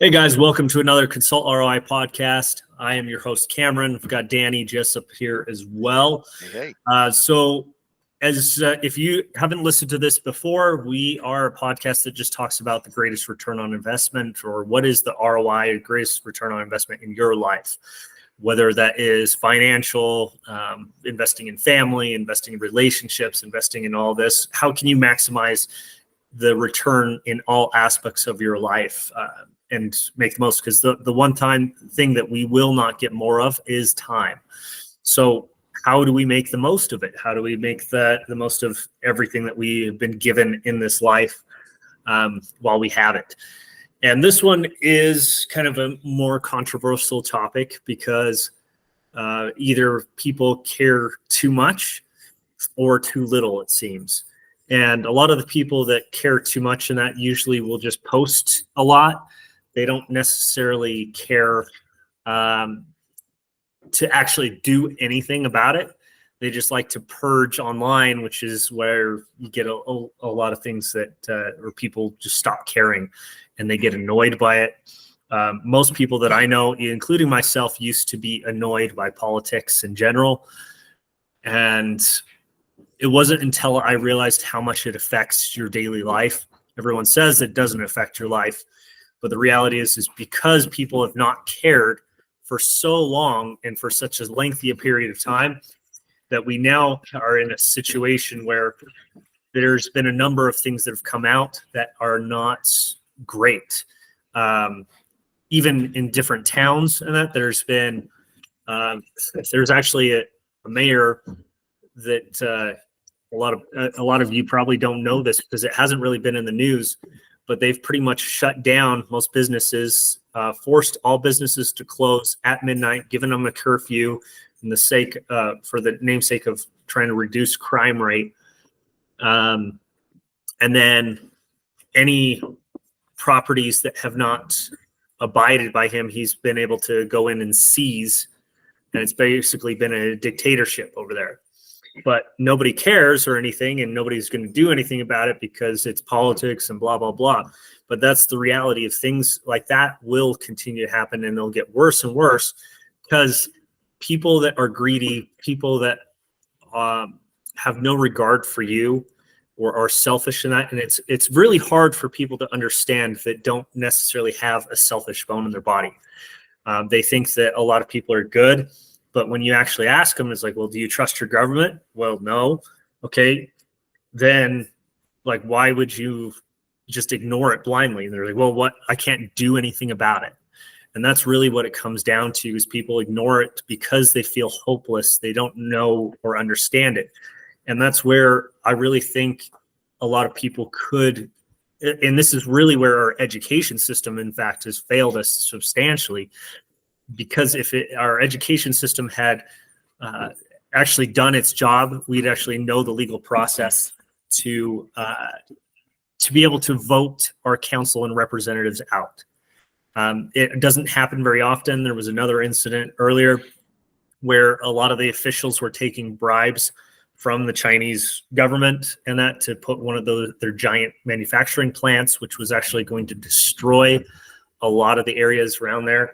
Hey guys, welcome to another Consult ROI Podcast. I am your host, Camron. We've got Danny Jessop here as well. Hey. If you haven't listened to this before, we are a podcast that just talks about the greatest return on investment, or what is the ROI, greatest return on investment in your life, whether that is financial, investing in family, investing in relationships, investing in all this. How can you maximize the return in all aspects of your life? And make the most, because the one time thing that we will not get more of is time. So how do we make the most of it? How do we make the most of everything that we have been given in this life while we have it? And this one is kind of a more controversial topic because either people care too much or too little, it seems. And a lot of the people that care too much in that usually will just post a lot. They don't necessarily care to actually do anything about it. They just like to purge online, which is where you get a lot of things that or people just stop caring and they get annoyed by it. Most people that I know, including myself, used to be annoyed by politics in general. And it wasn't until I realized how much it affects your daily life. Everyone says it doesn't affect your life. But the reality is because people have not cared for so long and for such a lengthy a period of time that we now are in a situation where there's been a number of things that have come out that are not great. Even in different towns, and that there's been, there's actually a mayor that a lot of you probably don't know this because it hasn't really been in the news. But they've pretty much shut down most businesses, forced all businesses to close at midnight, given them a curfew for the namesake of trying to reduce crime rate. And then any properties that have not abided by him, he's been able to go in and seize. And it's basically been a dictatorship over there. But nobody cares or anything, and nobody's going to do anything about it because it's politics and blah, blah, blah. But that's the reality of things like that will continue to happen, and they'll get worse and worse because people that are greedy, people that have no regard for you or are selfish in that. And it's really hard for people to understand that don't necessarily have a selfish bone in their body. They think that a lot of people are good. But when you actually ask them, it's like, well, do you trust your government? Well, no. Okay. Then, like, why would you just ignore it blindly? And they're like, well, what? I can't do anything about it. And that's really what it comes down to, is people ignore it because they feel hopeless. They don't know or understand it. And that's where I really think a lot of people could, and this is really where our education system, in fact, has failed us substantially. Because if our education system had actually done its job, we'd actually know the legal process to be able to vote our council and representatives out. It doesn't happen very often. There was another incident earlier where a lot of the officials were taking bribes from the Chinese government and that to put one of their giant manufacturing plants, which was actually going to destroy a lot of the areas around there.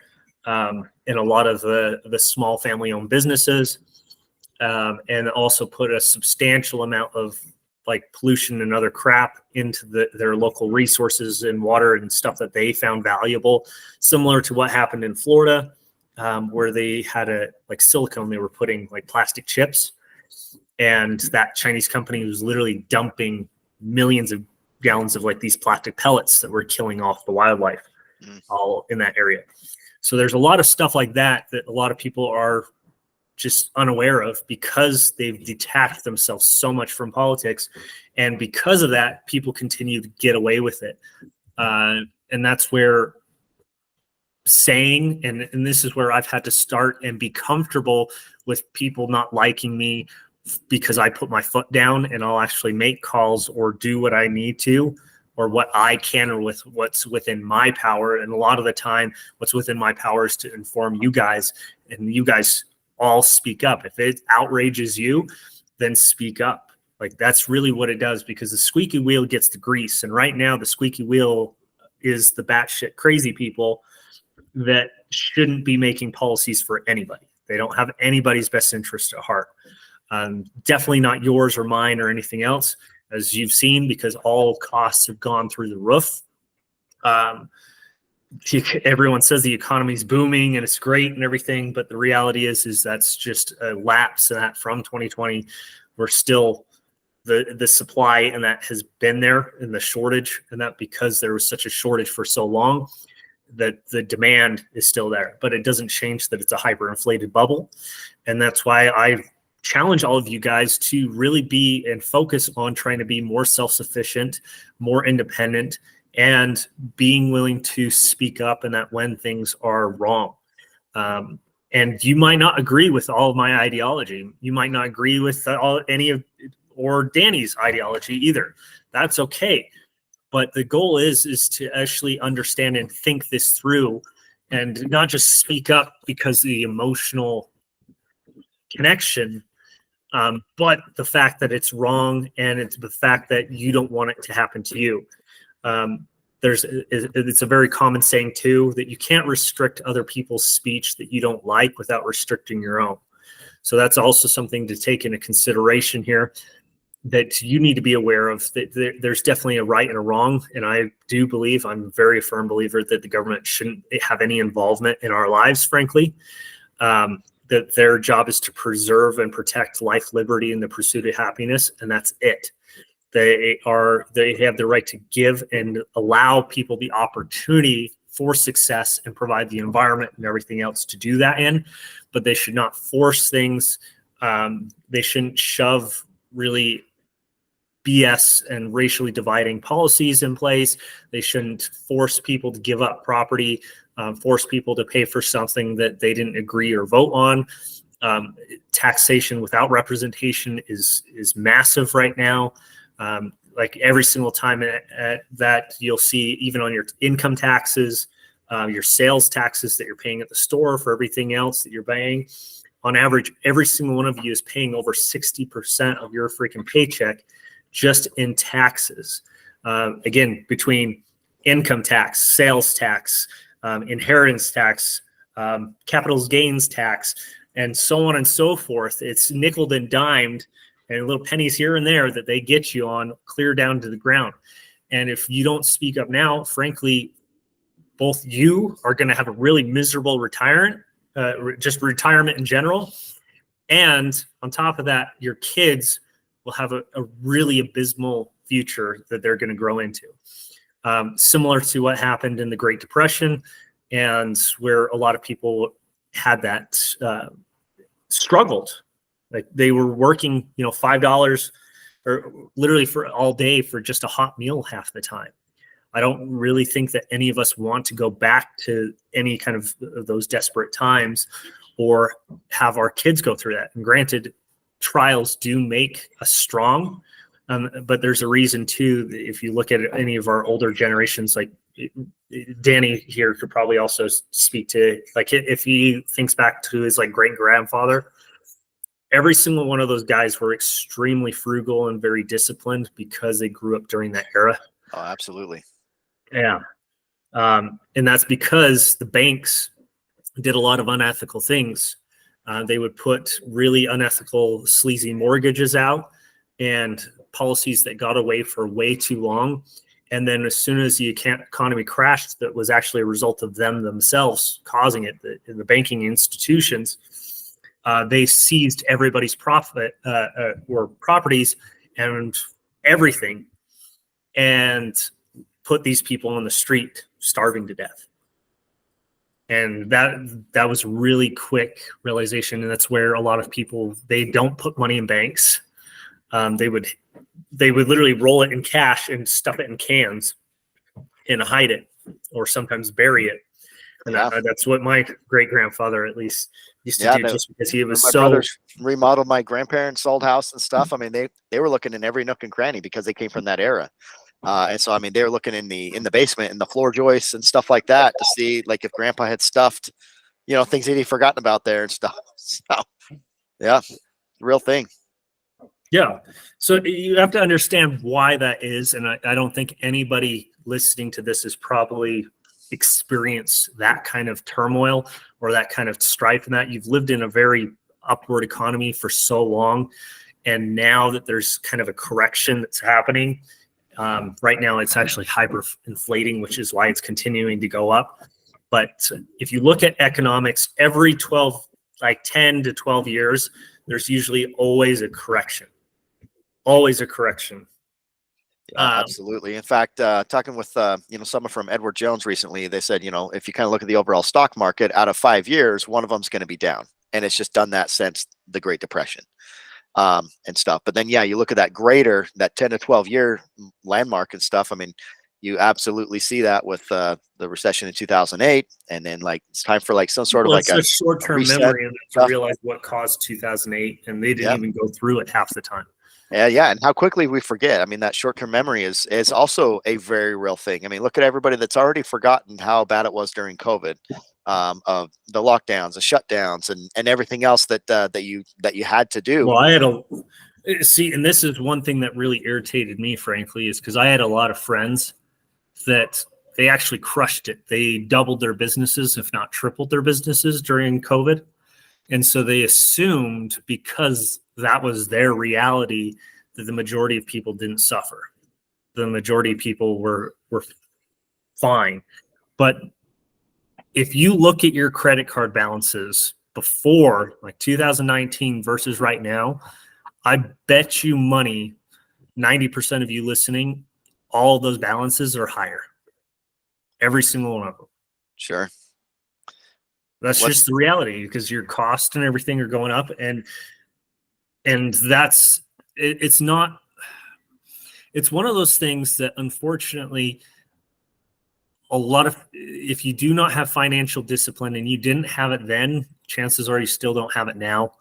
And a lot of the small family-owned businesses, and also put a substantial amount of like pollution and other crap into their local resources and water and stuff that they found valuable, similar to what happened in Florida, where they had like silicone. They were putting like plastic chips, and that Chinese company was literally dumping millions of gallons of like these plastic pellets that were killing off the wildlife all in that area. So there's a lot of stuff like that a lot of people are just unaware of because they've detached themselves so much from politics. And because of that, people continue to get away with it. And that's where saying, and this is where I've had to start and be comfortable with people not liking me because I put my foot down and I'll actually make calls or do what I need to, or what I can, or with what's within my power. And a lot of the time, what's within my power is to inform you guys, and you guys all speak up. If it outrages you, then speak up. Like, that's really what it does, because the squeaky wheel gets the grease. And right now, the squeaky wheel is the batshit crazy people that shouldn't be making policies for anybody. They don't have anybody's best interest at heart. Definitely not yours or mine or anything else, as you've seen, because all costs have gone through the roof. Everyone says the economy's booming and it's great and everything, but the reality is that's just a lapse in that from 2020. We're still the supply, and that has been there in the shortage, and that because there was such a shortage for so long, that the demand is still there, but it doesn't change that it's a hyperinflated bubble. And that's why I challenge all of you guys to really be and focus on trying to be more self-sufficient, more independent, and being willing to speak up and that when things are wrong. And you might not agree with all of my ideology. You might not agree with any of or Danny's ideology either. That's okay. But the goal is to actually understand and think this through, and not just speak up because of the emotional connection, but the fact that it's wrong, and it's the fact that you don't want it to happen to you. It's a very common saying too, that you can't restrict other people's speech that you don't like without restricting your own. So that's also something to take into consideration here, that you need to be aware of. That there's definitely a right and a wrong. And I do believe, I'm a very firm believer, that the government shouldn't have any involvement in our lives, frankly. That their job is to preserve and protect life, liberty, and the pursuit of happiness. And that's it. They have the right to give and allow people the opportunity for success and provide the environment and everything else to do that in, but they should not force things. They shouldn't shove really BS and racially dividing policies in place. They shouldn't force people to give up property, force people to pay for something that they didn't agree or vote on. Taxation without representation is massive right now. Like every single time that you'll see, even on your income taxes, your sales taxes that you're paying at the store, for everything else that you're paying, on average, every single one of you is paying over 60% of your freaking paycheck just in taxes. Again, between income tax, sales tax, inheritance tax, capital gains tax, and so on and so forth. It's nickeled and dimed, and little pennies here and there that they get you on, clear down to the ground. And if you don't speak up now, frankly, both you are going to have a really miserable retirement, just retirement in general. And on top of that, your kids will have a really abysmal future that they're going to grow into. Similar to what happened in the Great Depression, and where a lot of people had that struggled. Like they were working, $5 or literally for all day for just a hot meal half the time. I don't really think that any of us want to go back to any kind of those desperate times or have our kids go through that. And granted, trials do make us strong, but there's a reason too. If you look at any of our older generations, like Danny here could probably also speak to, like, if he thinks back to his great grandfather, every single one of those guys were extremely frugal and very disciplined because they grew up during that era. Oh, absolutely. Yeah. And that's because the banks did a lot of unethical things. They would put really unethical, sleazy mortgages out and policies that got away for way too long. And then as soon as the economy crashed, that was actually a result of them themselves causing it. In the banking institutions, they seized everybody's profit or properties and everything, and put these people on the street starving to death. And that was really quick realization. And that's where a lot of people, they don't put money in banks. They would literally roll it in cash and stuff it in cans and hide it, or sometimes bury it. And that's what my great grandfather at least used to do, just because he was so. My brothers remodeled my grandparents' old house and stuff. I mean, they were looking in every nook and cranny because they came from that era. And so, I mean, they were looking in the basement and the floor joists and stuff like that to see, like, if Grandpa had stuffed, things that he'd forgotten about there and stuff. So, yeah, real thing. Yeah. So you have to understand why that is. And I don't think anybody listening to this has probably experienced that kind of turmoil or that kind of strife, and that you've lived in a very upward economy for so long. And now that there's kind of a correction that's happening, right now it's actually hyperinflating, which is why it's continuing to go up. But if you look at economics, every 10 to 12 years, there's usually always a correction. Always a correction. Yeah, absolutely. In fact, talking with someone from Edward Jones recently, they said, if you kind of look at the overall stock market, out of 5 years, one of them's going to be down, and it's just done that since the Great Depression, and stuff. But then, yeah, you look at that 10 to 12 year landmark and stuff. I mean, you absolutely see that with the recession in 2008, and then it's time for some sort of it's a short-term memory and to realize what caused 2008, and they didn't even go through it half the time. Yeah, and how quickly we forget. I mean, that short-term memory is also a very real thing. I mean, look at everybody that's already forgotten how bad it was during COVID, of the lockdowns, the shutdowns, and everything else that you had to do. Well, I had and this is one thing that really irritated me, frankly, is because I had a lot of friends that they actually crushed it. They doubled their businesses, if not tripled their businesses during COVID. And so they assumed, because that was their reality, that the majority of people didn't suffer. The majority of people were fine. But if you look at your credit card balances before 2019 versus right now, I bet you money, 90% of you listening, all of those balances are higher. Every single one of them. Sure. That's just the reality, because your cost and everything are going up, and that's it's not. It's one of those things that, unfortunately, if you do not have financial discipline and you didn't have it then, chances are you still don't have it now,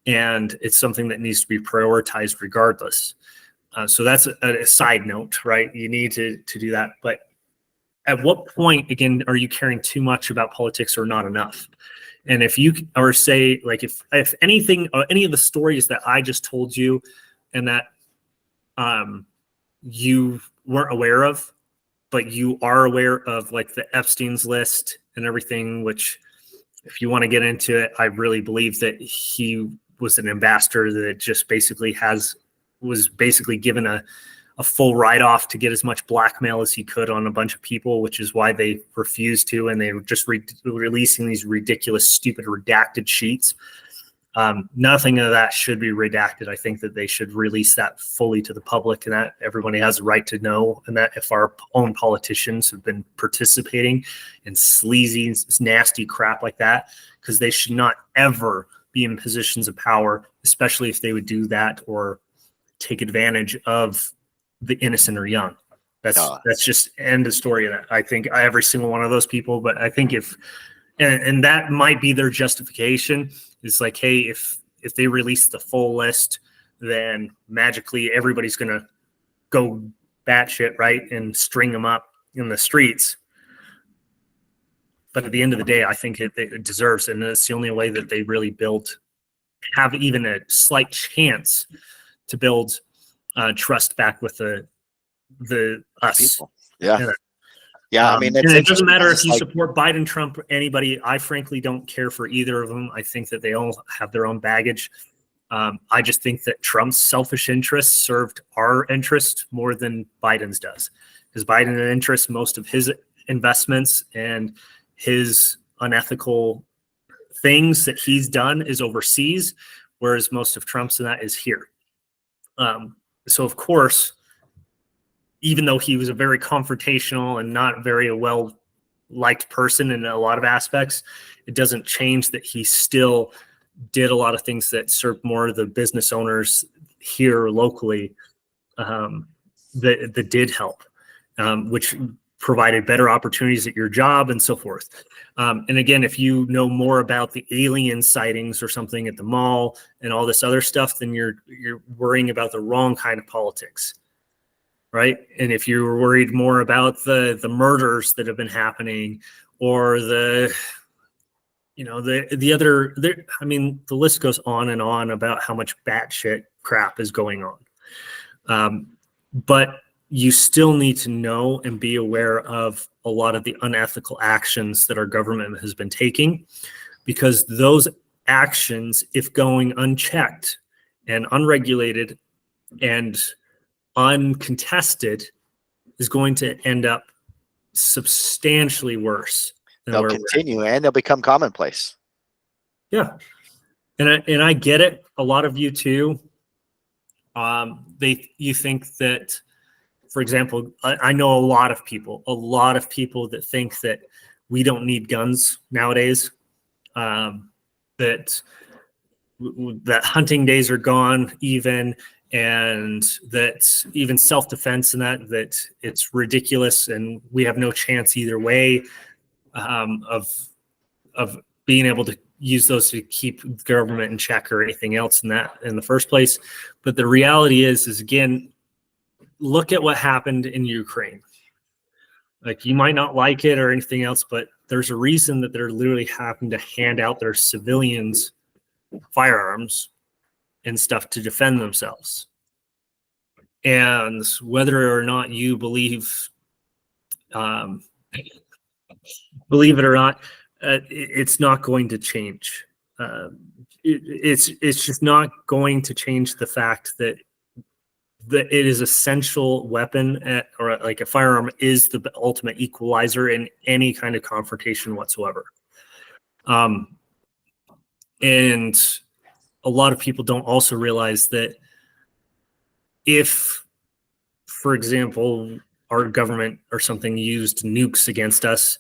and it's something that needs to be prioritized regardless. So that's a side note, right? You need to do that, but at what point, again, are you caring too much about politics or not enough? And if you, or say, if anything, any of the stories that I just told you and that you weren't aware of, but you are aware of, the Epstein's list and everything, which, if you want to get into it, I really believe that he was an ambassador that just basically was given a full write-off to get as much blackmail as he could on a bunch of people, which is why they refused to, and they were just releasing these ridiculous, stupid redacted sheets. Nothing of that should be redacted. I think that they should release that fully to the public, and that everybody has a right to know, and that if our own politicians have been participating in sleazy, nasty crap like that, because they should not ever be in positions of power, especially if they would do that or take advantage of the innocent or young. That's just end of story of that. I think every single one of those people, but I think and that might be their justification. It's hey, if they release the full list, then magically everybody's going to go batshit, right, and string them up in the streets. But at the end of the day, I think it deserves, and it's the only way that they really have even a slight chance to build trust back with the us. People. Yeah. I mean, it doesn't matter if you support Biden, Trump, anybody. I frankly don't care for either of them. I think that they all have their own baggage. I just think that Trump's selfish interests served our interest more than Biden's does, because Biden's interest, most of his investments and his unethical things that he's done is overseas, whereas most of Trump's and that is here. So of course, even though he was a very confrontational and not very well-liked person in a lot of aspects, it doesn't change that he still did a lot of things that served more of the business owners here locally, that did help, which provided better opportunities at your job and so forth. And again, if you know more about the alien sightings or something at the mall and all this other stuff, then you're worrying about the wrong kind of politics, right? And if you're worried more about the murders that have been happening, or the the other there, I mean, the list goes on and on about how much batshit crap is going on. But you still need to know and be aware of a lot of the unethical actions that our government has been taking, because those actions, if going unchecked and unregulated and uncontested, is going to end up substantially worse than They'll where continue and they'll become commonplace. yeah. And I get it. A lot of you too. You think that, for example, I know a lot of people that think that we don't need guns nowadays. That hunting days are gone, and that even self-defense and that it's ridiculous, and we have no chance either way of being able to use those to keep government in check or anything else in the first place. But the reality is again, look at what happened in Ukraine. Like, you might not like it or anything else, but there's a reason that they're literally having to hand out their civilians firearms and stuff to defend themselves. And whether or not you believe it or not, it's not going to change. It's just not going to change the fact that it is essential weapon, or like a firearm is the ultimate equalizer in any kind of confrontation whatsoever. And a lot of people don't also realize that if, for example, our government or something used nukes against us,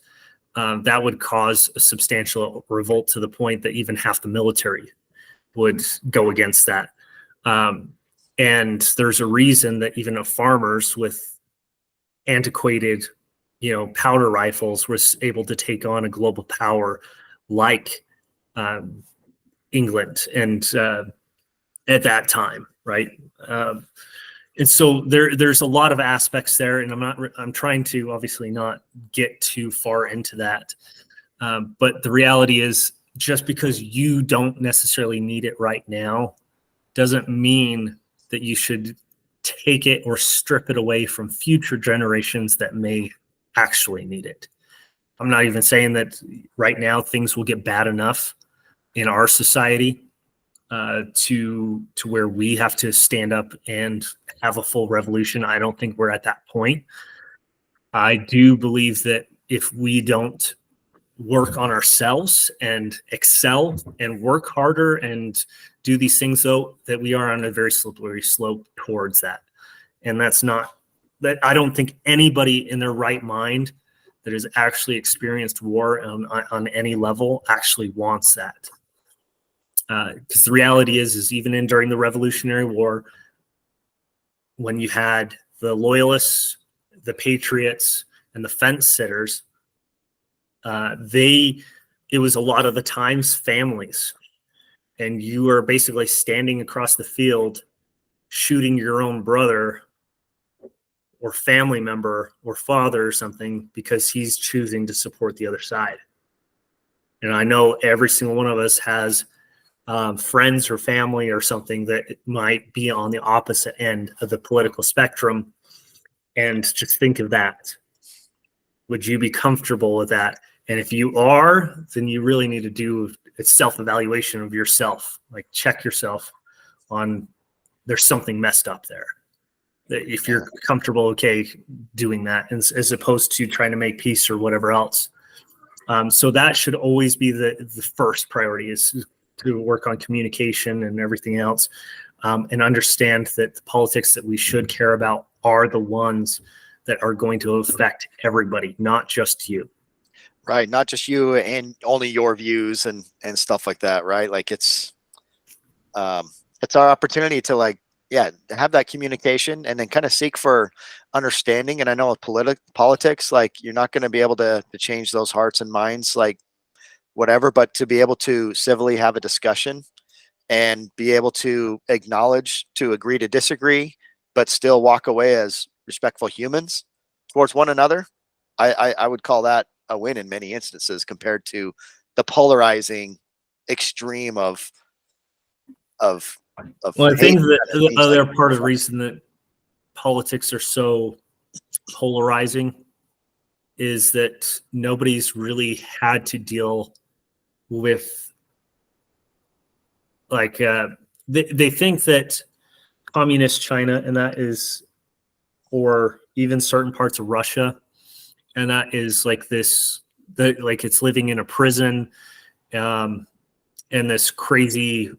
that would cause a substantial revolt to the point that even half the military would go against that. And there's a reason that even farmers with antiquated, powder rifles was able to take on a global power like England and at that time, right? And so there's a lot of aspects there, and I'm trying to obviously not get too far into that. But the reality is, just because you don't necessarily need it right now doesn't mean that you should take it or strip it away from future generations that may actually need it. I'm not even saying that right now things will get bad enough in our society to where we have to stand up and have a full revolution. I don't think we're at that point. I do believe that if we don't work on ourselves and excel and work harder and do these things, though, that we are on a very slippery slope towards that. And I don't think anybody in their right mind that has actually experienced war on any level actually wants that. Because the reality is even during the Revolutionary War, when you had the loyalists, the patriots, and the fence sitters, it was a lot of the times families, and you were basically standing across the field shooting your own brother or family member or father or something because he's choosing to support the other side. And I know every single one of us has friends or family or something that might be on the opposite end of the political spectrum. And just think of that. Would you be comfortable with that? And if you are, then you really need to do a self-evaluation of yourself. Like, check yourself on, there's something messed up there. That if you're comfortable, okay, doing that, as opposed to trying to make peace or whatever else. So that should always be the first priority, is to work on communication and everything else, and understand that the politics that we should care about are the ones that are going to affect everybody, not just you. Right. Not just you and only your views and stuff like that. Right. Like it's our opportunity to have that communication and then kind of seek for understanding. And I know with politics, like, you're not going to be able to change those hearts and minds, like whatever, but to be able to civilly have a discussion and be able to acknowledge, to agree to disagree, but still walk away as respectful humans towards one another. I would call that a win in many instances compared to the polarizing extreme of Well, I think that the seems other like- part of the reason that politics are so polarizing is that nobody's really had to deal with like they think that communist China and that is, or even certain parts of Russia, and that is like this, like it's living in a prison, and this crazy,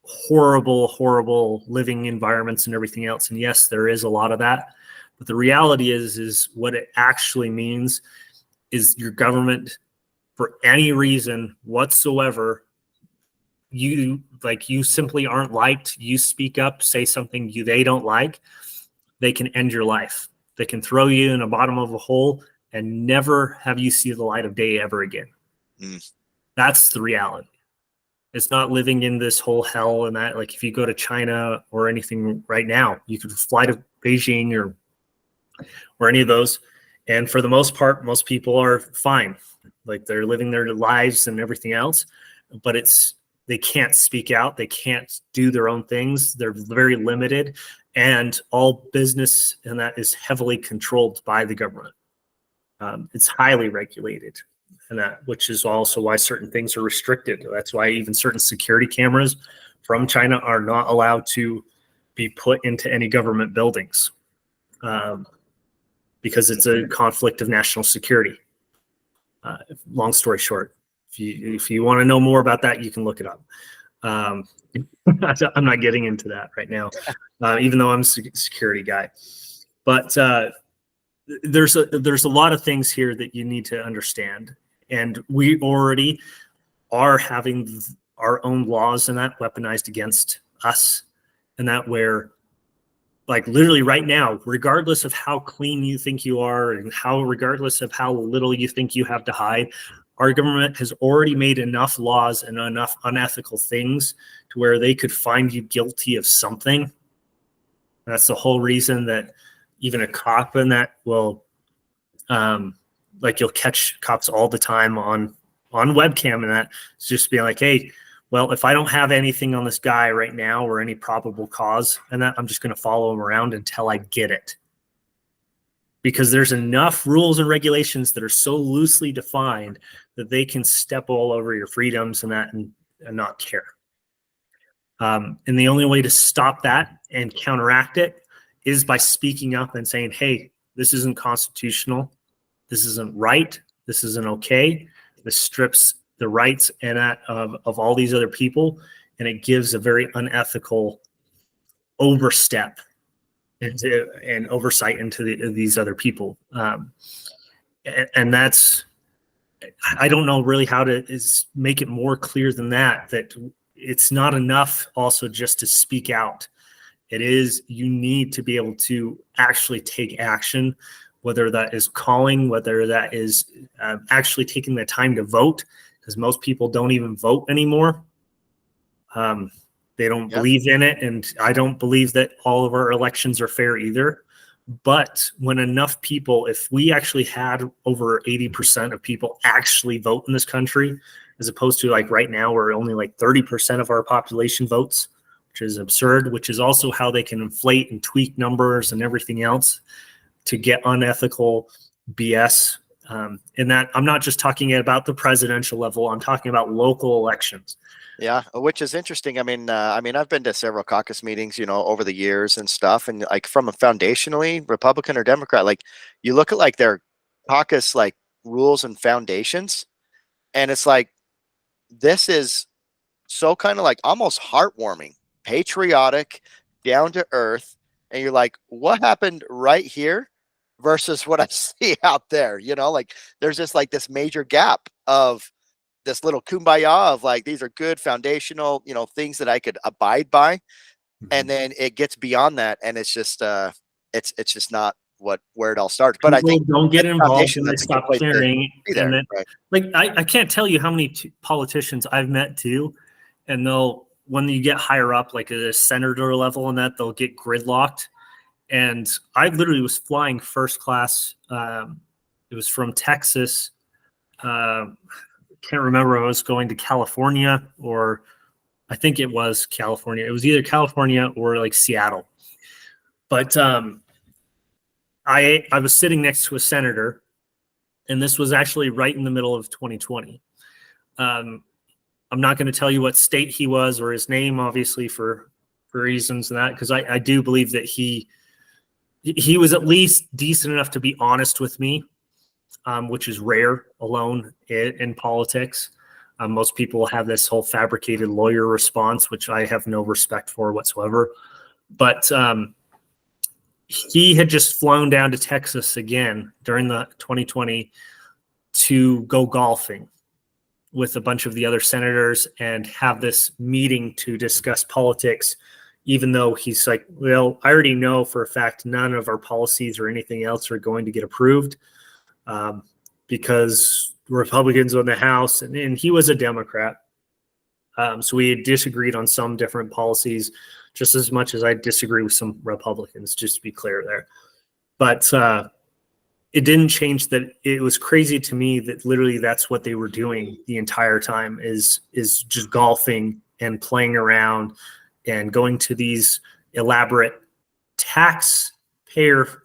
horrible living environments and everything else. And yes, there is a lot of that, but the reality is what it actually means is your government, for any reason whatsoever, you simply aren't liked, you speak up, say something they don't like, they can end your life. They can throw you in the bottom of a hole and never have you see the light of day ever again. That's the reality. It's not living in this whole hell and that, like if you go to China or anything right now, you could fly to Beijing or any of those. And for the most part, most people are fine. Like they're living their lives and everything else, but they can't speak out. They can't do their own things. They're very limited, and all business and that is heavily controlled by the government. It's highly regulated, and that, which is also why certain things are restricted. That's why even certain security cameras from China are not allowed to be put into any government buildings, because it's a conflict of national security. Long story short, if you want to know more about that, you can look it up. I'm not getting into that right now, even though I'm a security guy. But there's a lot of things here that you need to understand, and we already are having our own laws and that weaponized against us, and that where, like literally right now, regardless of how clean you think you are and regardless of how little you think you have to hide, our government has already made enough laws and enough unethical things to where they could find you guilty of something. That's the whole reason that even a cop in that will, like you'll catch cops all the time on webcam, and that it's just being like, hey, well, if I don't have anything on this guy right now or any probable cause, and that I'm just going to follow him around until I get it. Because there's enough rules and regulations that are so loosely defined that they can step all over your freedoms and that and not care. And the only way to stop that and counteract it is by speaking up and saying, hey, this isn't constitutional. This isn't right. This isn't okay. This strips the rights and of all these other people, and it gives a very unethical overstep and oversight into these other people. And that's, I don't know really how to make it more clear than that it's not enough also just to speak out. It is, you need to be able to actually take action, whether that is calling, whether that is actually taking the time to vote, because most people don't even vote anymore. They don't believe in it, and I don't believe that all of our elections are fair either. But when enough people, if we actually had over 80% of people actually vote in this country, as opposed to like right now where only like 30% of our population votes, which is absurd, which is also how they can inflate and tweak numbers and everything else to get unethical BS. And that I'm not just talking about the presidential level, I'm talking about local elections. Yeah, which is interesting. I mean, I've been to several caucus meetings, over the years and stuff, and like from a foundationally Republican or Democrat, like you look at like their caucus like rules and foundations, and it's like this is so kind of like almost heartwarming, patriotic, down to earth, and you're like, what happened right here versus what I see out there? Like there's just like this major gap of this little kumbaya of like, these are good foundational, things that I could abide by. And then it gets beyond that. And it's just, it's just not where it all starts. But People I think don't get involved and they that's a good stop place to caring. be there, And then, right? like, I can't tell you how many politicians I've met too. And when you get higher up, like a senator level and that, they'll get gridlocked. And I literally was flying first class. It was from Texas can't remember if I was going to California, or I think it was California. It was either California or like Seattle. But I was sitting next to a senator, and this was actually right in the middle of 2020. I'm not going to tell you what state he was or his name, obviously, for reasons and that, because I do believe that he was at least decent enough to be honest with me, which is rare alone in politics. Most people have this whole fabricated lawyer response, which I have no respect for whatsoever. But he had just flown down to Texas again during the 2020 to go golfing with a bunch of the other senators and have this meeting to discuss politics, even though he's like, well, I already know for a fact none of our policies or anything else are going to get approved because Republicans in the House, and he was a Democrat. So we disagreed on some different policies just as much as I disagree with some Republicans, just to be clear there. But it didn't change that it was crazy to me that literally that's what they were doing the entire time is just golfing and playing around and going to these elaborate taxpayer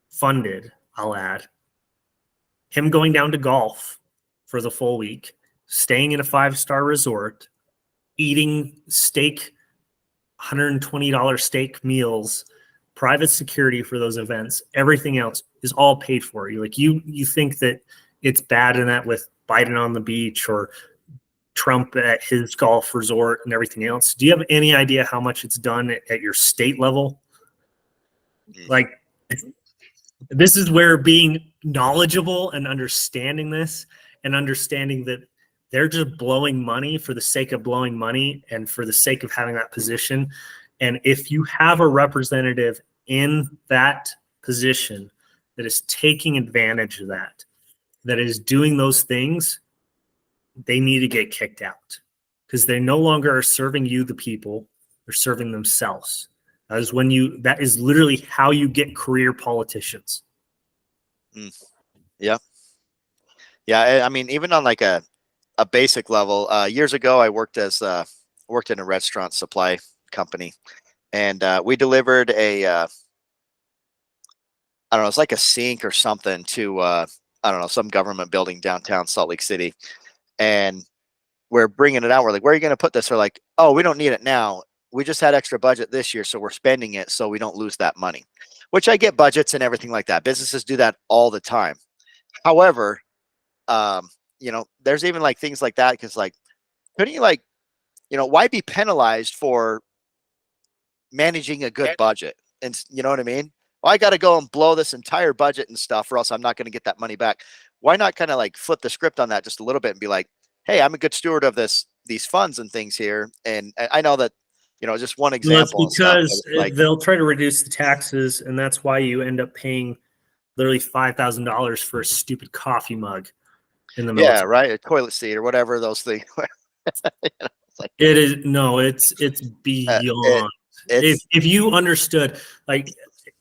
funded, I'll add, him going down to golf for the full week, staying in a 5-star resort, eating steak, $120 steak meals, private security for those events, everything else is all paid for. You think that it's bad in that with Biden on the beach or Trump at his golf resort and everything else. Do you have any idea how much it's done at your state level? Like, this is where being knowledgeable and understanding this and understanding that they're just blowing money for the sake of blowing money and for the sake of having that position. And if you have a representative in that position that is taking advantage of that is doing those things, they need to get kicked out because they no longer are serving you, the people, they're serving themselves. That is literally how you get career politicians. Yeah. Yeah. I mean, even on like a basic level, years ago, I worked in a restaurant supply company, and we delivered I don't know, it's like a sink or something to, I don't know, some government building downtown Salt Lake City. And we're bringing it out. We're like, where are you going to put this? They're like, oh, we don't need it now. We just had extra budget this year, so we're spending it so we don't lose that money, which I get budgets and everything like that. Businesses do that all the time. However, there's even like things like that because like, couldn't you why be penalized for managing a good budget? And you know what I mean? Well, I got to go and blow this entire budget and stuff or else I'm not going to get that money back. Why not kind of like flip the script on that just a little bit and be like, hey, I'm a good steward of these funds and things here. And I know that, just one example. Well, it's because they'll try to reduce the taxes, and that's why you end up paying literally $5,000 for a stupid coffee mug in the military. Yeah, right. A toilet seat or whatever those things. It is it's beyond. If you understood, like,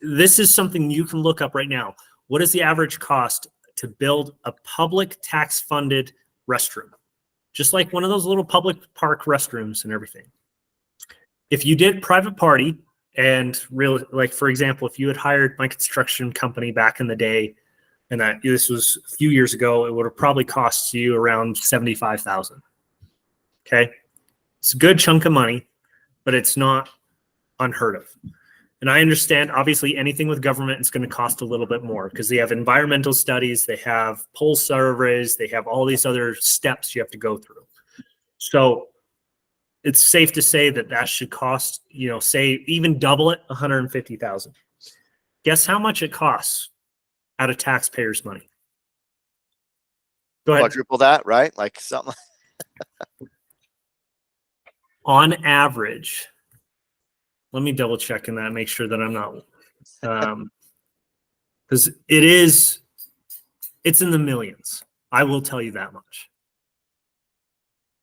this is something you can look up right now. What is the average cost to build a public tax-funded restroom? Just like one of those little public park restrooms and everything. If you did private party and really, like, for example, if you had hired my construction company back in the day, and this was a few years ago, it would have probably cost you around $75,000. Okay. It's a good chunk of money, but it's not unheard of. And I understand, obviously, anything with government is going to cost a little bit more because they have environmental studies, they have poll surveys, they have all these other steps you have to go through. So it's safe to say that should cost, say even double it, $150,000. Guess how much it costs out of taxpayers' money? Go ahead. Quadruple that, right? Like something. On average, let me double check in that, make sure that I'm not, because it's in the millions. I will tell you that much.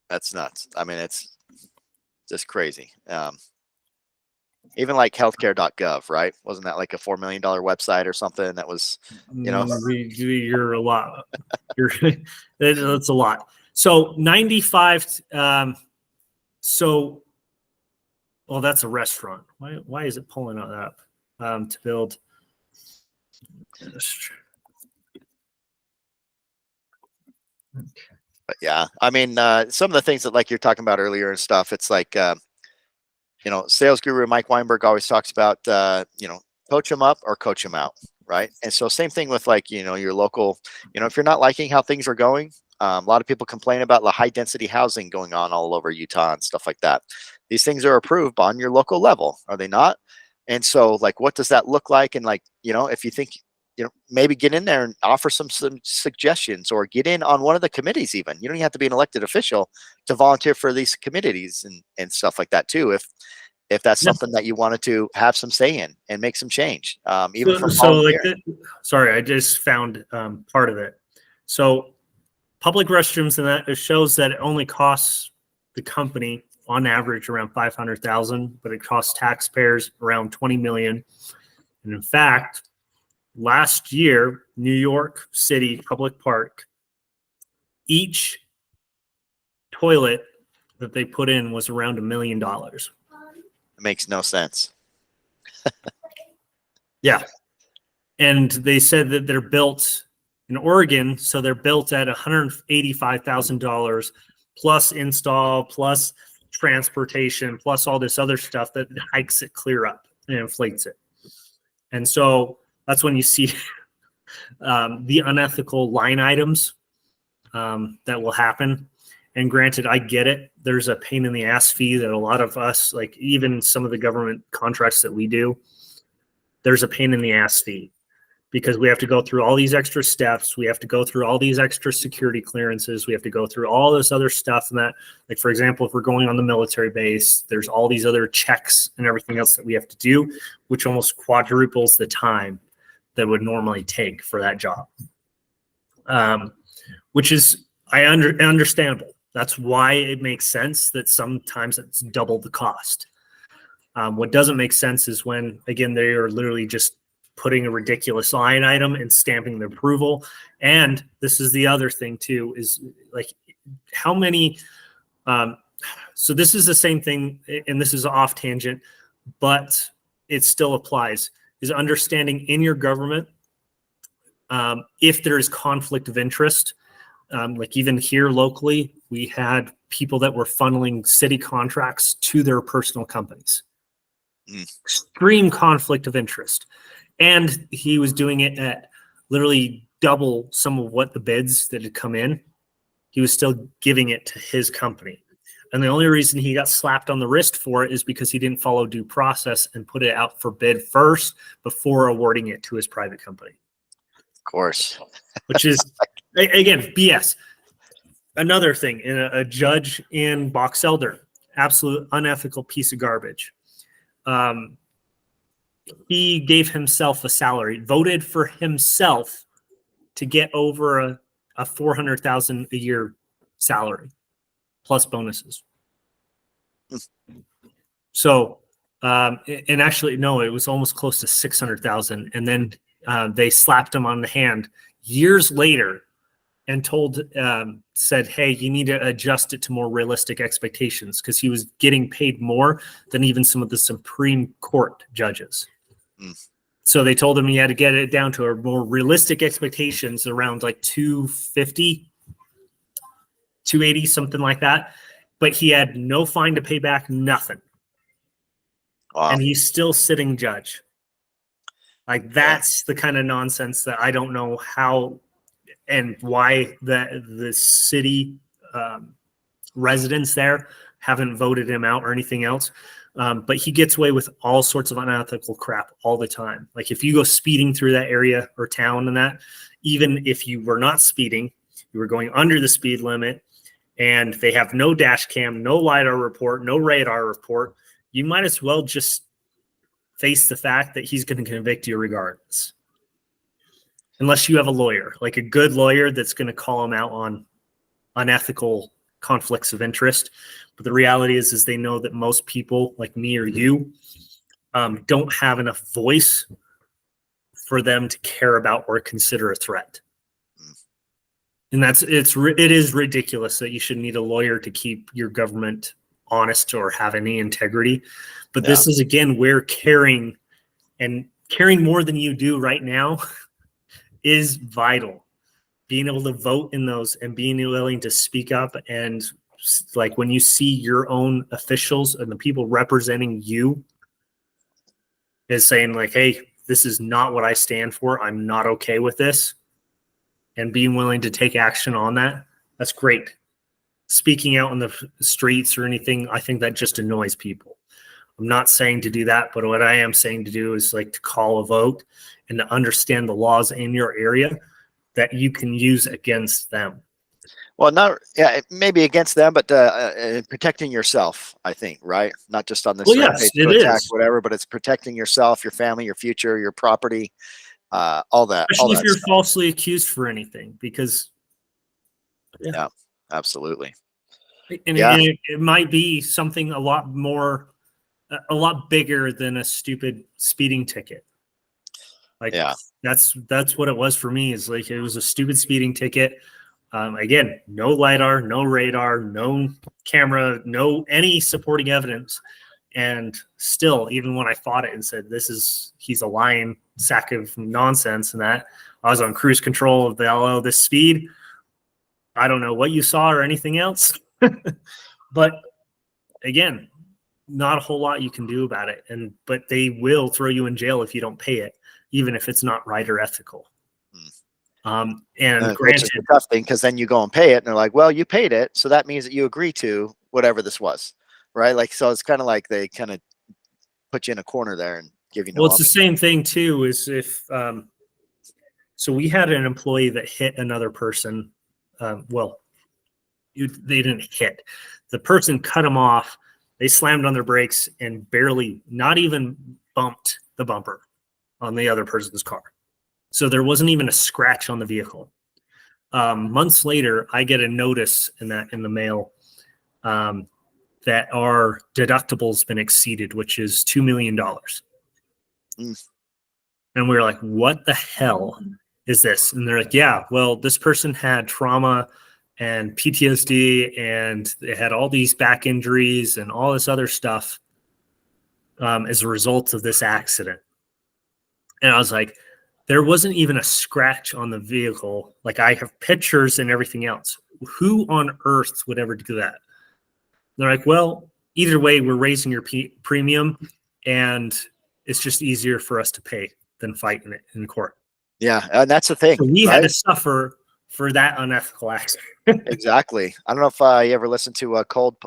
That's nuts. I mean, it's just crazy. Even like healthcare.gov, right? Wasn't that like a $4 million website or something that was, you're a lot. That's a lot. So 95. Well, that's a restaurant. Why is it pulling it up to build? But yeah, I mean, some of the things that like you're talking about earlier and stuff, it's like, sales guru Mike Weinberg always talks about, coach them up or coach them out. Right. And so same thing with like, your local, if you're not liking how things are going, a lot of people complain about the high density housing going on all over Utah and stuff like that. These things are approved on your local level, are they not? And so like, what does that look like? And like, if you think, maybe get in there and offer some suggestions or get in on one of the committees. Even you don't even have to be an elected official to volunteer for these committees and stuff like that too. If that's something that you wanted to have some say in and make some change, even from sorry, I just found part of it. So public restrooms, and that it shows that it only costs the company on average around $500,000, but it costs taxpayers around $20 million. And in fact, last year, New York City Public Park, each toilet that they put in was around $1 million. It makes no sense. Yeah. And they said that they're built in Oregon, so they're built at $185,000 plus install, plus transportation, plus all this other stuff that hikes it clear up and inflates it. And so that's when you see the unethical line items that will happen. And granted, I get it. There's a pain in the ass fee that a lot of us, like even some of the government contracts that we do, there's a pain in the ass fee because we have to go through all these extra steps. We have to go through all these extra security clearances. We have to go through all this other stuff. And that, like, for example, if we're going on the military base, there's all these other checks and everything else that we have to do, which almost quadruples the time that would normally take for that job, which is understandable. That's why it makes sense that sometimes it's double the cost. What doesn't make sense is when, again, they are literally just putting a ridiculous line item and stamping the approval. And this is the other thing too, is like how many, so this is the same thing, and this is off tangent, but it still applies, is understanding in your government, if there is conflict of interest. Like even here locally, we had people that were funneling city contracts to their personal companies. Extreme conflict of interest. And he was doing it at literally double some of what the bids that had come in. He was still giving it to his company. And the only reason he got slapped on the wrist for it is because he didn't follow due process and put it out for bid first before awarding it to his private company. Of course. Which is, again, BS. Another thing, a judge in Box Elder, absolute unethical piece of garbage. He gave himself a salary, voted for himself to get over a $400,000 a year salary plus bonuses. So, and actually, no, it was almost close to 600,000. And then they slapped him on the hand years later and said, hey, you need to adjust it to more realistic expectations, because he was getting paid more than even some of the Supreme Court judges. So they told him he had to get it down to a more realistic expectations around like 250, 280, something like that. But he had no fine to pay back, nothing. Wow. And he's still sitting judge. Like that's the kind of nonsense that I don't know how and why the city residents there haven't voted him out or anything else. But he gets away with all sorts of unethical crap all the time. Like if you go speeding through that area or town and that, even if you were not speeding, you were going under the speed limit, and they have no dash cam, no LiDAR report, no radar report, you might as well just face the fact that he's going to convict you regardless. Unless you have a lawyer, like a good lawyer that's going to call him out on unethical conflicts of interest. But the reality is they know that most people like me or you don't have enough voice for them to care about or consider a threat. And it is ridiculous that you should need a lawyer to keep your government honest or have any integrity. But this is, again, where caring more than you do right now is vital. Being able to vote in those and being willing to speak up, and like when you see your own officials and the people representing you is saying like, hey, this is not what I stand for. I'm not okay with this. And being willing to take action on that, that's great. Speaking out in the streets or anything, I think that just annoys people. I'm not saying to do that, but what I am saying to do is like to call a vote and to understand the laws in your area that you can use against them. Well, maybe against them, but protecting yourself, I think, right? Not just on this yes, it attack, is. whatever, but it's protecting yourself, your family, your future, your property, all that. Especially if you're stuff. falsely accused for anything, because yeah, absolutely. And it might be something a lot bigger than a stupid speeding ticket. Like that's what it was for me. Is like it was a stupid speeding ticket. Again, no LiDAR, no radar, no camera, no any supporting evidence. And still, even when I fought it and said, he's a lying sack of nonsense, and that I was on cruise control of this speed. I don't know what you saw or anything else. But again, not a whole lot you can do about it. But they will throw you in jail if you don't pay it, even if it's not right or ethical. And granted, which is a tough thing, because then you go and pay it, and they're like, well, you paid it, so that means that you agree to whatever this was, right? Like, so it's kind of like they kind of put you in a corner there and give you no well, it's the same thing too, is if so we had an employee that hit another person. They didn't hit. The person cut him off. They slammed on their brakes and barely, not even bumped the bumper on the other person's car. So there wasn't even a scratch on the vehicle. Months later, I get a notice in the mail that our deductible's been exceeded, which is $2 million. And we're like, what the hell is this? And they're like, yeah, well, this person had trauma and PTSD, and they had all these back injuries and all this other stuff as a result of this accident. And I was like, there wasn't even a scratch on the vehicle. Like, I have pictures and everything else. Who on earth would ever do that? They're like, well, either way, we're raising your premium, and it's just easier for us to pay than fighting it in court. Yeah, and that's the thing. So we had to suffer for that unethical accident. Exactly. I don't know if you ever listened to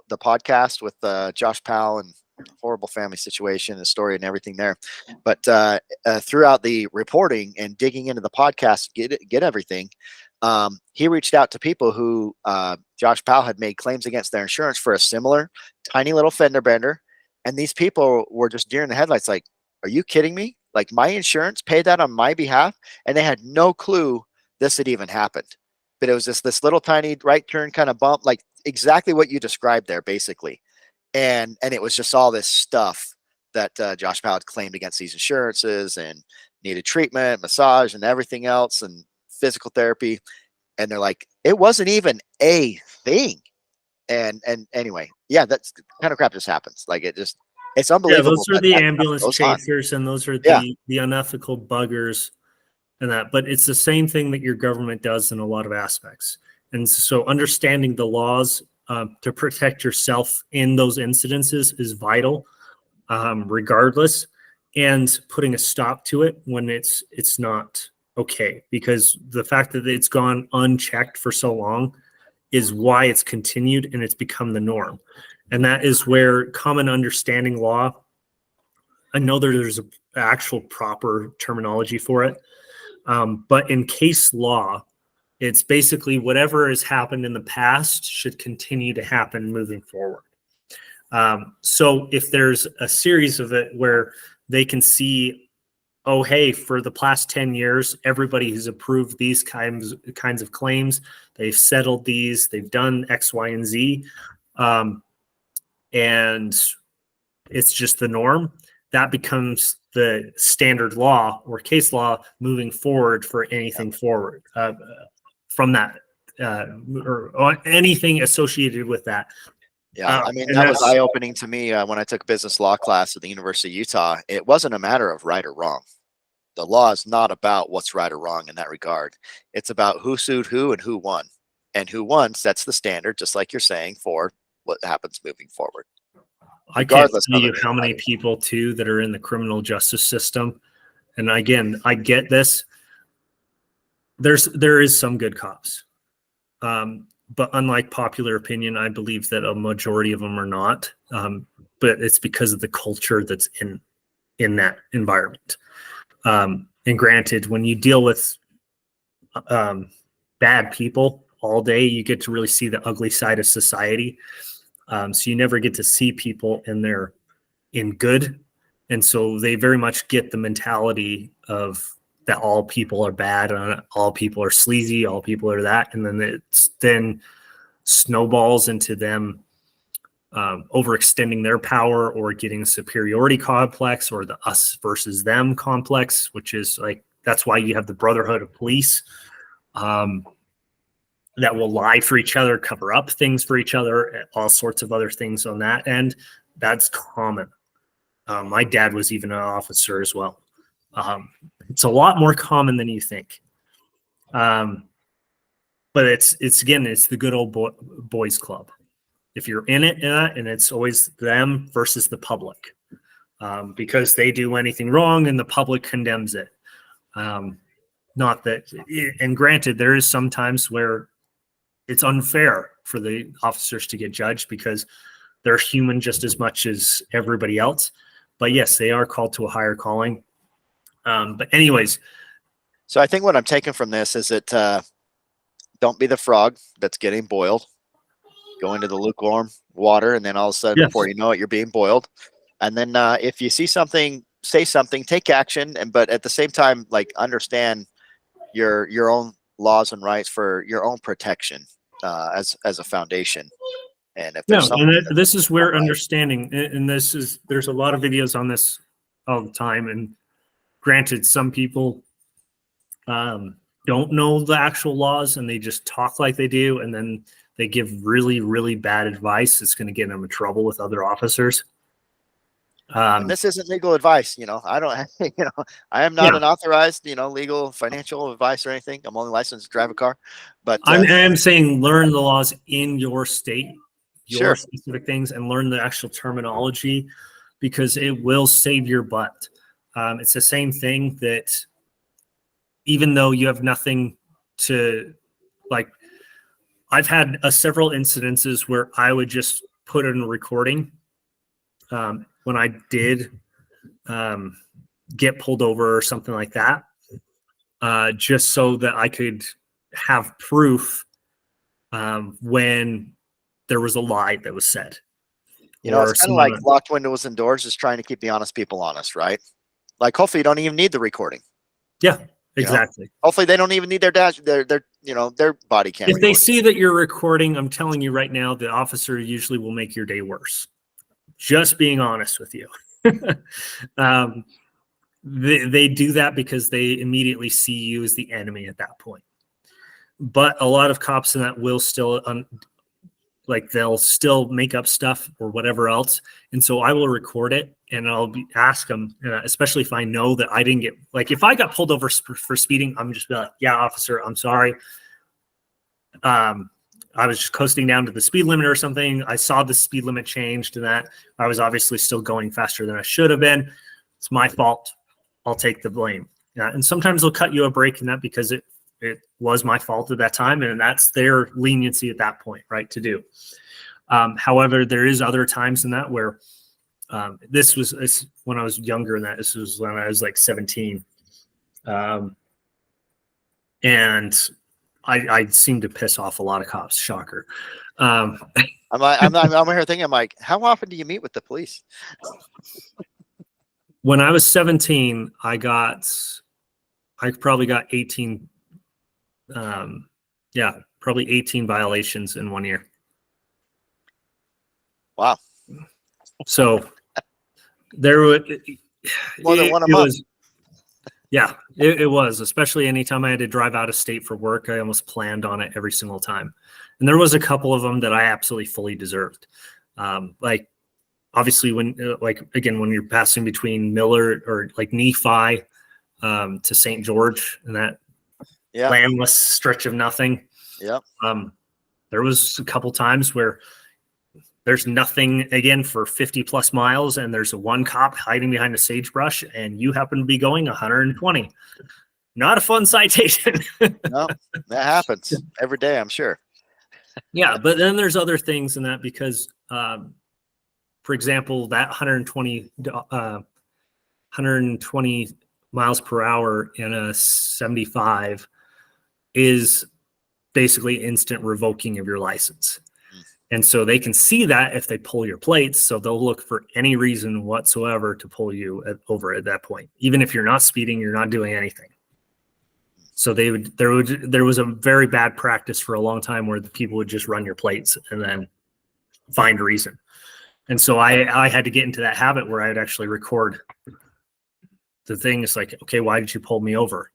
the podcast with Josh Powell and horrible family situation, the story and everything there. But throughout the reporting and digging into the podcast, get everything, he reached out to people who Josh Powell had made claims against their insurance for a similar tiny little fender bender. And these people were just deer in the headlights like, are you kidding me? Like, my insurance paid that on my behalf? And they had no clue this had even happened. But it was just this little tiny right turn kind of bump, like exactly what you described there, basically. And it was just all this stuff that Josh Powell had claimed against these insurances, and needed treatment, massage, and everything else, and physical therapy. And they're like, it wasn't even a thing. And anyway, yeah, that's kind of crap just happens. Like, it's unbelievable. Yeah, those are the ambulance chasers, and those are the unethical buggers and that. But it's the same thing that your government does in a lot of aspects. And so understanding the laws to protect yourself in those incidences is vital, regardless, and putting a stop to it when it's not okay. Because the fact that it's gone unchecked for so long is why it's continued, and it's become the norm. And that is where common understanding law, I know there's an actual proper terminology for it, but in case law, it's basically whatever has happened in the past should continue to happen moving forward. So if there's a series of it where they can see, oh, hey, for the past 10 years, everybody has approved these kinds of claims. They've settled these. They've done X, Y, and Z. And it's just the norm. That becomes the standard law or case law moving forward for anything forward from that or anything associated with that. Yeah, I mean, And that was that's- eye-opening to me when I took business law class at the University of Utah. It wasn't a matter of right or wrong. The law is not about what's right or wrong in that regard. It's about who sued who and who won. And who won sets the standard, just like you're saying, for what happens moving forward. I can't Regardless tell of you it how being many right. people too that are in the criminal justice system. And again, I get this. There is some good cops. But unlike popular opinion, I believe that a majority of them are not. But it's because of the culture that's in that environment. And granted, when you deal with bad people all day, you get to really see the ugly side of society. So you never get to see people in good. And so they very much get the mentality of that all people are bad, and all people are sleazy, all people are that. And then then snowballs into them overextending their power or getting a superiority complex or the us versus them complex, which is like, that's why you have the brotherhood of police that will lie for each other, cover up things for each other, all sorts of other things on that end. That's common. My dad was even an officer as well. It's a lot more common than you think. But it's the good old boys club. If you're in it, and it's always them versus the public, because they do anything wrong and the public condemns it. Not that, and granted, there is sometimes where it's unfair for the officers to get judged because they're human just as much as everybody else. But yes, they are called to a higher calling. But anyways. So I think what I'm taking from this is that don't be the frog that's getting boiled. Go into the lukewarm water, and then all of a sudden, Yes. before you know it, you're being boiled. And then if you see something, say something, take action, but at the same time, like, understand your own laws and rights for your own protection as a foundation. And if there's this is where understanding, and there's a lot of videos on this all the time. And granted, some people don't know the actual laws and they just talk like they do, and then they give really, really bad advice. It's going to get them in trouble with other officers. And this isn't legal advice, I don't, I am not an authorized, legal financial advice or anything. I'm only licensed to drive a car, but I am saying learn the laws in your state, your Sure. specific things, and learn the actual terminology, because it will save your butt. It's the same thing that even though you have nothing to, like, I've had several incidences where I would just put in a recording when I did get pulled over or something like that, just so that I could have proof when there was a lie that was said. It's kind of like locked windows and doors, just trying to keep the honest people honest, right? Like, hopefully you don't even need the recording. Yeah, exactly. Hopefully they don't even need their their body camera. If they see that you're recording, I'm telling you right now, the officer usually will make your day worse. Just being honest with you. They do that because they immediately see you as the enemy at that point. But a lot of cops in that will still they'll still make up stuff or whatever else. And so I will record it and ask them, especially if I know that I didn't get, like, if I got pulled over for speeding, I'm just like, yeah, officer, I'm sorry. I was just coasting down to the speed limit or something. I saw the speed limit changed and that I was obviously still going faster than I should have been. It's my fault. I'll take the blame. And sometimes they'll cut you a break in that because it was my fault at that time. And that's their leniency at that point, right, to do. However, there is other times in that where this was when I was younger and this was when I was like 17. And I seem to piss off a lot of cops. Shocker. I'm here thinking, I'm like, how often do you meet with the police? When I was 17, I probably got 18. Probably 18 violations in 1 year. Wow. So there would more than one a month. Yeah, it was, especially anytime I had to drive out of state for work. I almost planned on it every single time. And there was a couple of them that I absolutely fully deserved. Like obviously when, like, again, when you're passing between Miller or like Nephi to St. George and that landless stretch of nothing. Yeah. There was a couple times where there's nothing again for 50 plus miles, and there's a one cop hiding behind a sagebrush, and you happen to be going 120. Not a fun citation. No, that happens every day, I'm sure. Yeah, but then there's other things in that because, for example, that 120 miles per hour in a 75 is basically instant revoking of your license. And so they can see that if they pull your plates. So they'll look for any reason whatsoever to pull you over at that point. Even if you're not speeding, you're not doing anything. So there was a very bad practice for a long time where the people would just run your plates and then find a reason. And so I had to get into that habit where I'd actually record the thing. It's like, okay, why did you pull me over?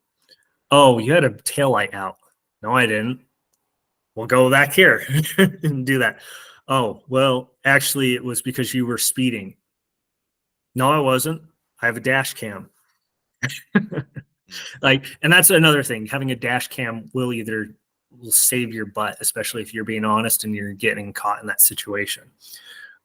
Oh, you had a taillight out. No, I didn't. We'll go back here and do that. Oh, well, actually, it was because you were speeding. No, I wasn't. I have a dash cam. And that's another thing. Having a dash cam will save your butt, especially if you're being honest and you're getting caught in that situation.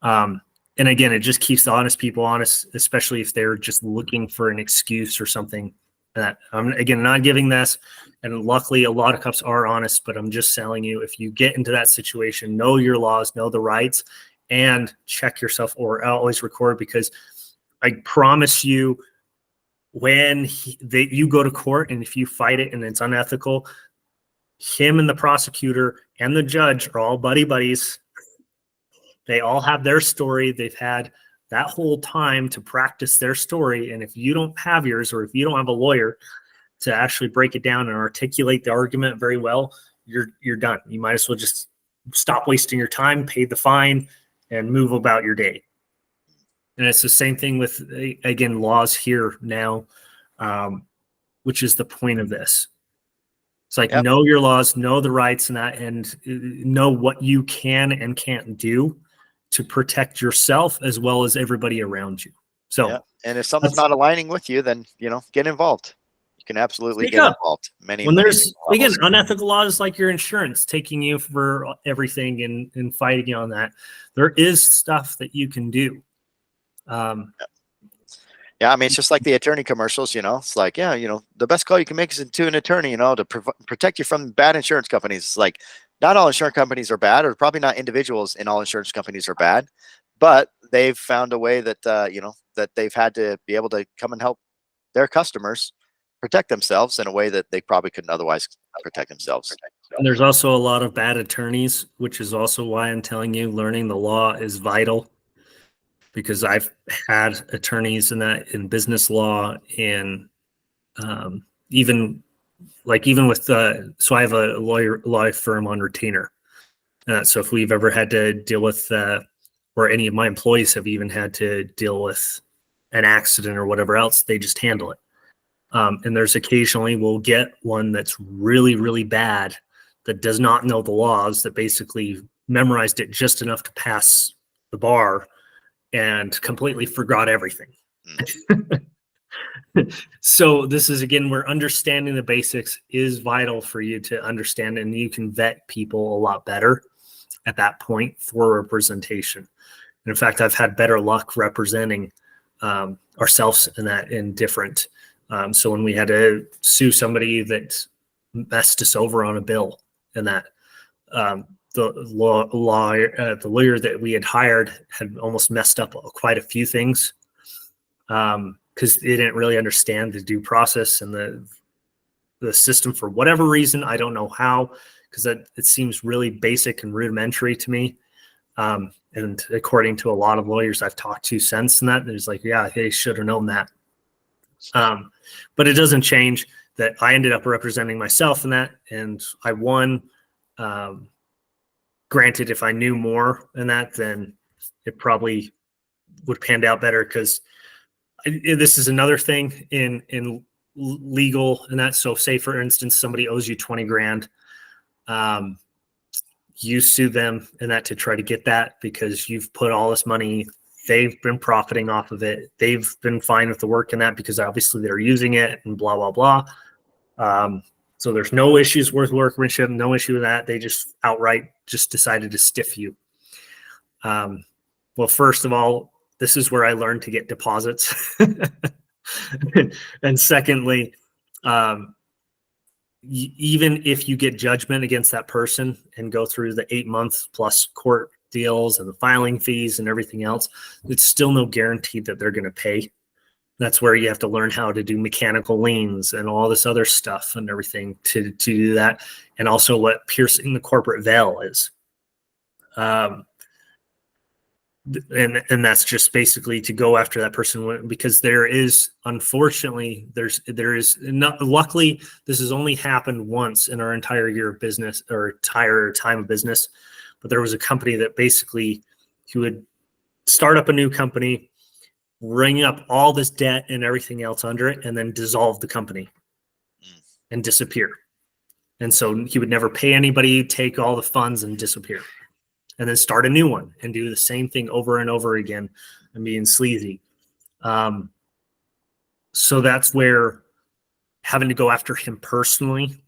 And again, it just keeps the honest people honest, especially if they're just looking for an excuse or something. That I'm again not giving this, and luckily a lot of cops are honest, but I'm just telling you, if you get into that situation, know your laws, know the rights, and check yourself, or always record, because I promise you, when you go to court and if you fight it and it's unethical, him and the prosecutor and the judge are all buddies. They all have their story. They've had that whole time to practice their story. And if you don't have yours, or if you don't have a lawyer to actually break it down and articulate the argument very well, you're done. You might as well just stop wasting your time, pay the fine, and move about your day. And it's the same thing with, again, laws here now, which is the point of this. It's like, know your laws, know the rights and that, and know what you can and can't do to protect yourself as well as everybody around you. So, and if something's not aligning with you, then, get involved. You can absolutely get involved. When there's, again, unethical laws like your insurance taking you for everything and fighting you on that, there is stuff that you can do. I mean, it's just like the attorney commercials, it's like, the best call you can make is to an attorney, to protect you from bad insurance companies. It's like, not all insurance companies are bad, or probably not individuals in all insurance companies are bad, but they've found a way that, that they've had to be able to come and help their customers protect themselves in a way that they probably couldn't otherwise protect themselves. And there's also a lot of bad attorneys, which is also why I'm telling you, learning the law is vital, because I've had attorneys in business law, and even with so I have a law firm on retainer. So if we've ever had to deal with, or any of my employees have even had to deal with an accident or whatever else, they just handle it. And there's occasionally we'll get one that's really, really bad, that does not know the laws, that basically memorized it just enough to pass the bar and completely forgot everything. So this is, again, where understanding the basics is vital for you to understand, and you can vet people a lot better at that point for representation. And in fact, I've had better luck representing ourselves in different. So when we had to sue somebody that messed us over on a bill, and that the lawyer that we had hired had almost messed up quite a few things, because they didn't really understand the due process and the system for whatever reason. I don't know how, because it seems really basic and rudimentary to me. And according to a lot of lawyers I've talked to since, and that, there's like, yeah, they should have known that. But it doesn't change that I ended up representing myself in that, and I won. Granted, if I knew more than that, then it probably would have panned out better, because this is another thing in legal and that. So say for instance, somebody owes you 20 grand. You sue them and that to try to get that because you've put all this money. They've been profiting off of it. They've been fine with the work in that because obviously they're using it and blah, blah, blah. So there's no issues with workmanship, no issue with that. They just outright just decided to stiff you. Well, first of all, this is where I learned to get deposits. And secondly, even if you get judgment against that person and go through the 8-month plus court deals and the filing fees and everything else, it's still no guarantee that they're going to pay. That's where you have to learn how to do mechanical liens and all this other stuff and everything to do that. And also what piercing the corporate veil is. And that's just basically to go after that person because there is, unfortunately, there is not, luckily this has only happened once in our entire year of business or entire time of business. But there was a company that basically he would start up a new company, ring up all this debt and everything else under it, and then dissolve the company and disappear. And so he would never pay anybody, take all the funds and disappear. And then start a new one and do the same thing over and over again and being sleazy. So that's where having to go after him personally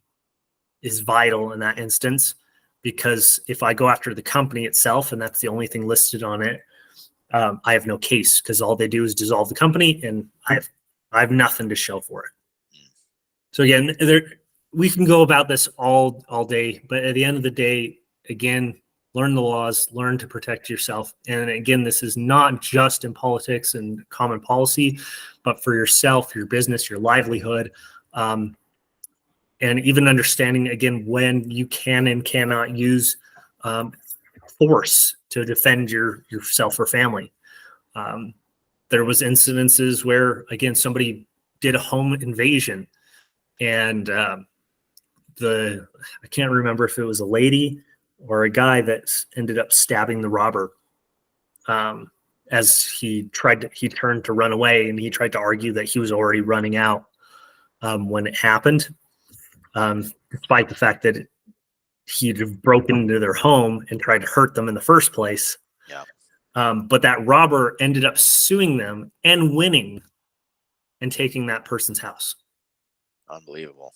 is vital in that instance, because if I go after the company itself and that's the only thing listed on it, I have no case because all they do is dissolve the company and I have nothing to show for it. So again, we can go about this all day, but at the end of the day, again, learn the laws, learn to protect yourself. And again, this is not just in politics and common policy, but for yourself, your business, your livelihood, and even understanding, again, when you can and cannot use force to defend yourself or family. There was incidences where, again, somebody did a home invasion and I can't remember if it was a lady or a guy that ended up stabbing the robber as he turned to run away, and he tried to argue that he was already running out when it happened, despite the fact that he'd have broken into their home and tried to hurt them in the first place. Yeah. But that robber ended up suing them and winning and taking that person's house. Unbelievable.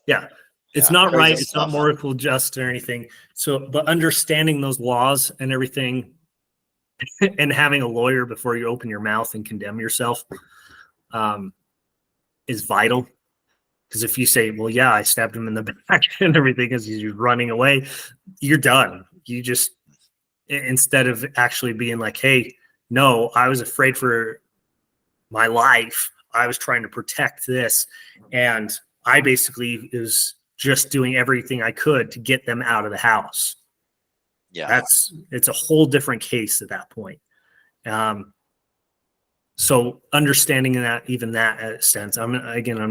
Yeah. It's not right. It's not moral just or anything. So, but understanding those laws and everything and having a lawyer before you open your mouth and condemn yourself is vital. Because if you say, well, yeah, I stabbed him in the back and everything as he's running away, you're done. You just, instead of actually being like, hey, no, I was afraid for my life. I was trying to protect this. And I basically was just doing everything I could to get them out of the house. Yeah. It's a whole different case at that point. So understanding that, even that sense, I'm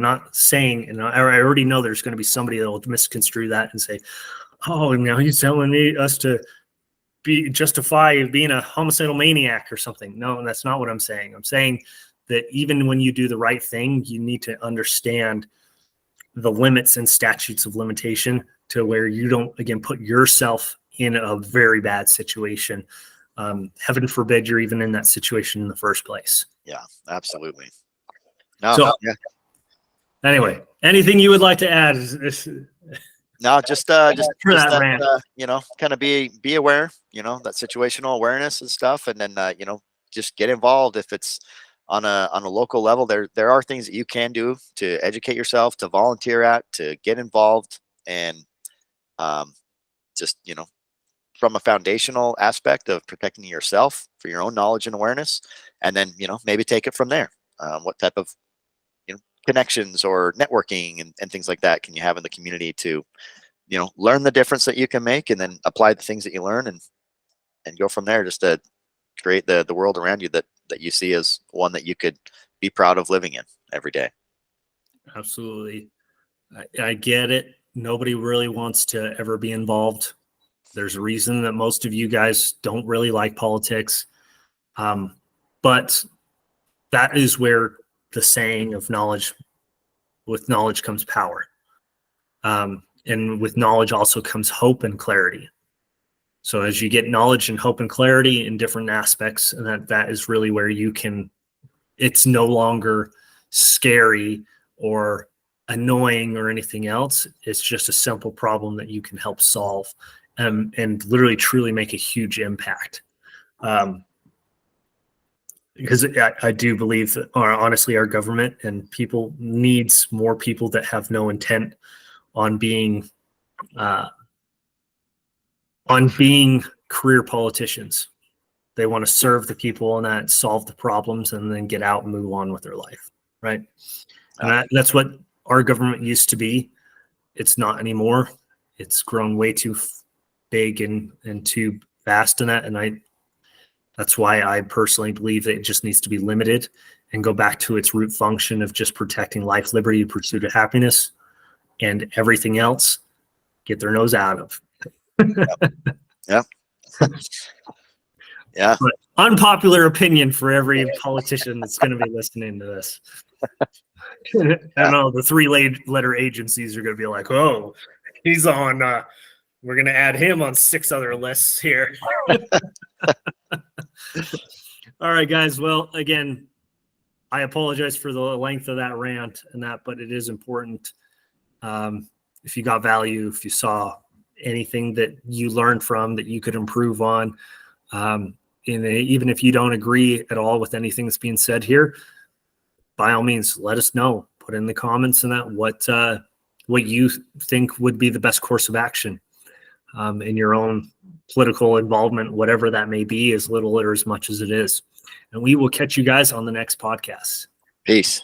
not saying, and I already know there's going to be somebody that will misconstrue that and say, oh, now he's telling us to justify being a homicidal maniac or something. No, that's not what I'm saying. I'm saying that even when you do the right thing, you need to understand the limits and statutes of limitation to where you don't, again, put yourself in a very bad situation. Heaven forbid you're even in that situation in the first place. Yeah, absolutely. No, so, yeah. Anyway, anything you would like to add? No, just for that rant. Kind of be aware, that situational awareness and stuff. And then, just get involved. If it's on a local level, there are things that you can do to educate yourself, to volunteer at, to get involved. And, just, from a foundational aspect of protecting yourself for your own knowledge and awareness, and then, maybe take it from there. What type of, connections or networking and things like that can you have in the community to, learn the difference that you can make, and then apply the things that you learn and go from there, just to create the world around you that you see as one that you could be proud of living in every day. Absolutely. I get it. Nobody really wants to ever be involved. There's a reason that most of you guys don't really like politics. But that is where the saying of knowledge with knowledge comes power. And with knowledge also comes hope and clarity. So as you get knowledge and hope and clarity in different aspects, and that is really where you can, it's no longer scary or annoying or anything else. It's just a simple problem that you can help solve, and literally truly make a huge impact. Because I do believe that, honestly, our government and people needs more people that have no intent on being career politicians. They want to serve the people and that, solve the problems, and then get out and move on with their life, right? And that's what our government used to be. It's not anymore. It's grown way too big and too fast in that. And that's why I personally believe that it just needs to be limited and go back to its root function of just protecting life, liberty, pursuit of happiness, and everything else get their nose out of. Yep. Yeah. But unpopular opinion for every politician that's going to be listening to this. I don't know, the 3-letter agencies are going to be like, oh, he's on, we're going to add him on 6 other lists here. All right, guys. Well, again, I apologize for the length of that rant and that, but it is important. If you got value, if you saw anything that you learned from that you could improve on, even if you don't agree at all with anything that's being said here, by all means, let us know. Put in the comments and that what you think would be the best course of action in your own political involvement, whatever that may be, as little or as much as it is. And we will catch you guys on the next podcast. Peace.